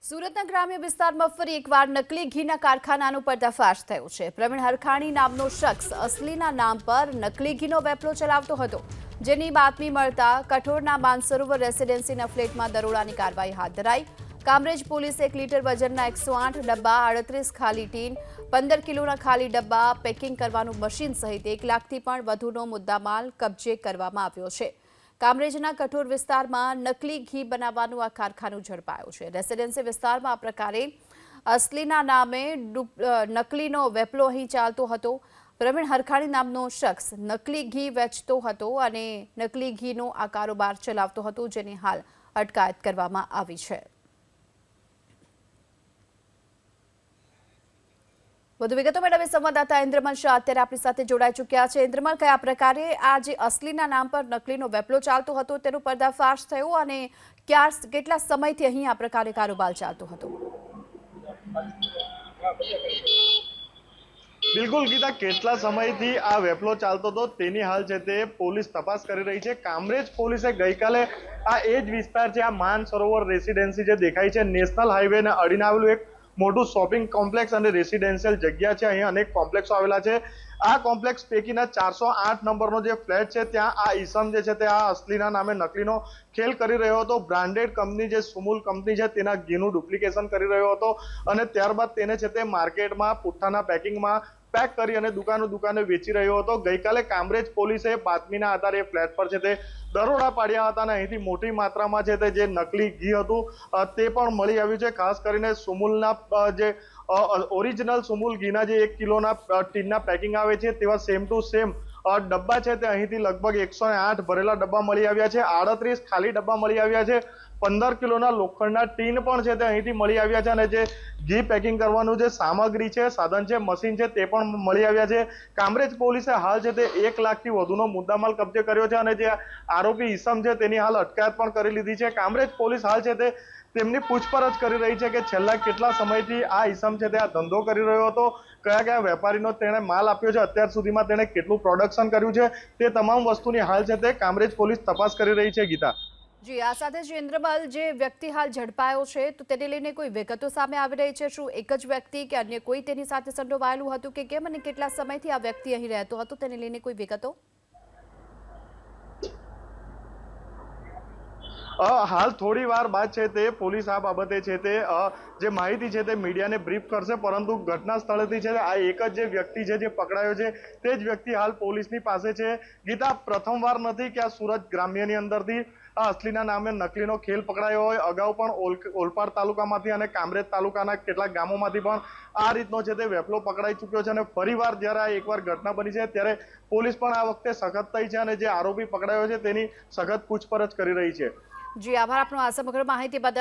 સુરતના ગ્રામ્ય વિસ્તારમાં ફરી એકવાર નકલી ઘીના કારખાનાનો પર્દાફાશ થયો છે। પ્રવીણ હરખાણી નામનો શખ્સ અસલીના નામ પર નકલી ઘીનો વેપલો ચલાવતો હતો, જેની બાતમી મળતા કઠોરના માનસરોવર રેસિડેન્સીના ફ્લેટમાં દરોડાની કાર્યવાહી હાથ ધરાઈ। કામરેજ પોલીસે 1 લીટર વજનના 108 ડબ્બા, 38 ખાલી ટીન, 15 કિલોના ખાલી ડબ્બા, પેકિંગ કરવાનું મશીન સહિત 1 લાખથી પણ વધુનો મુદ્દામાલ કબજે કરવામાં આવ્યો છે। કામરેજના કઠોર વિસ્તારમાં નકલી ઘી બનાવવાનું આ કારખાનું ઝડપાયું છે। રેસિડેન્સી વિસ્તારમાં આ પ્રકારે અસલીના નામે નકલીનો વેપલો અહીં ચાલતો હતો। પ્રવીણ હરખાણી નામનો શખ્સ નકલી ઘી વેચતો હતો અને નકલી ઘીનો આ કારોબાર ચલાવતો હતો, જેની હાલ અટકાયત કરવામાં આવી છે। વધુ વિગતો મેળવે સંવાદદાતા ઇન્દ્રમલ શાહ અત્યારે આપણી સાથે જોડાઈ ચૂક્યા છે। ઇન્દ્રમલ, કયા પ્રકારે આ જે અસલીના નામ પર નકલીનો વેપલો ચાલતો હતો તેનો પર્દાફાશ થયો અને કેટલા સમયથી અહીં આ પ્રકારે કારોબાર ચાલતો હતો? બિલકુલ ગીતા, કેટલા સમયથી આ વેપલો ચાલતો હતો તેની હાલ છે તે પોલીસ તપાસ કરી રહી છે। કામરેજ પોલીસે ગઈકાલે આ એ જ વિસ્તાર છે, આ માનસરોવર રેસિડેન્સી જે દેખાય છે, નેશનલ હાઈવેને અડીને આવેલું એક મોટું શોપિંગ કોમ્પ્લેક્સ અને રેસિડેન્શિયલ જગ્યા છે। અહીં અનેક કોમ્પ્લેક્સો આવેલા છે। આ કોમ્પ્લેક્સ પૈકીના 408 નંબરનો જે ફ્લેટ છે, ત્યાં આ ઈસમ જે છે તે આ અસલીના નામે નકલીનો ખેલ કરી રહ્યો હતો। બ્રાન્ડેડ કંપની જે સુમુલ કંપની છે તેના ઘીનું ડુપ્લિકેશન કરી રહ્યો હતો અને ત્યારબાદ તેને છે તે માર્કેટમાં પુઠ્ઠાના પેકિંગમાં પેક કરી અને દુકાને વેચી રહ્યો હતો। ગઈકાલે કામરેજ પોલીસે બાતમીના આધારે ફ્લેટ પર છે તે દરોડા પાડ્યા હતા અને અહીંથી મોટી માત્રામાં છે તે જે નકલી ઘી હતું તે પણ મળી આવ્યું છે। ખાસ કરીને સુમુલના જે ઓરિજિનલ સુમુલ ઘીના જે 1 કિલોના ટીનના પેકિંગ આવે છે તેવા સેમ ટુ સેમ ડબ્બા છે તે અહીંથી લગભગ 108 ભરેલા ડબ્બા મળી આવ્યા છે, 38 ખાલી ડબ્બા મળી આવ્યા છે, 15 કિલોના લોખંડના ટીન પણ છે તે અહીંથી મળી આવ્યા છે અને જે ઘી પેકિંગ કરવાનું જે સામગ્રી છે, સાધન છે, મશીન છે તે પણ મળી આવ્યા છે। કામરેજ પોલીસે હાલ છે તે 1 લાખથી વધુનો મુદ્દામાલ કબજે કર્યો છે અને જે આરોપી ઈસમ છે તેની હાલ અટકાયત પણ કરી લીધી છે। કામરેજ પોલીસ હાલ છે તે તેમની પૂછપરછ કરી રહી છે કે છેલ્લા કેટલા સમયથી આ ઈસમ છે તે આ ધંધો કરી રહ્યો હતો, કયા વેપારીનો તેણે માલ આપ્યો છે, અત્યાર સુધીમાં તેણે કેટલું પ્રોડક્શન કર્યું છે, તે તમામ વસ્તુની હાલ છે તે કામરેજ પોલીસ તપાસ કરી રહી છે। ગીતા જી, આ સાથે જ ઇન્દ્રમલ, જે વ્યક્તિ હાલ ઝડપાયો છે તો તેને લઈને કોઈ વિગતો સામે આવી રહી છે? શું એક જ વ્યક્તિ કે અન્ય કોઈ તેની સાથે સંડોવાયેલું હતું કે કેમ, અને કેટલા સમયથી આ વ્યક્તિ અહીં રહેતો હતો, તેને લઈને કોઈ વિગતો? હાલ થોડી વાર બાદ છે તે પોલીસ આ બાબતે છે તે જે માહિતી છે તે મીડિયાને બ્રીફ કરશે, પરંતુ ઘટના સ્થળેથી છે આ એક જ જે વ્યક્તિ છે જે પકડાયો છે તે જ વ્યક્તિ હાલ પોલીસની પાસે છે। ગીતા, પ્રથમવાર નથી કે આ સુરત ગ્રામ્યની અંદરથી આ અસલીના નામે નકલીનો ખેલ પકડાયો હોય। અગાઉ પણ ઓલપાડ તાલુકામાંથી અને કામરેજ તાલુકાના કેટલાક ગામોમાંથી પણ આ રીતનો છે તે વેપલો પકડાઈ ચૂક્યો છે અને ફરીવાર જ્યારે આ એકવાર ઘટના બની છે ત્યારે પોલીસ પણ આ વખતે સખત થઈ છે અને જે આરોપી પકડાયો છે તેની સખત પૂછપરછ કરી રહી છે। જી, આભાર આપનો આ સમગ્ર માહિતી બદલ।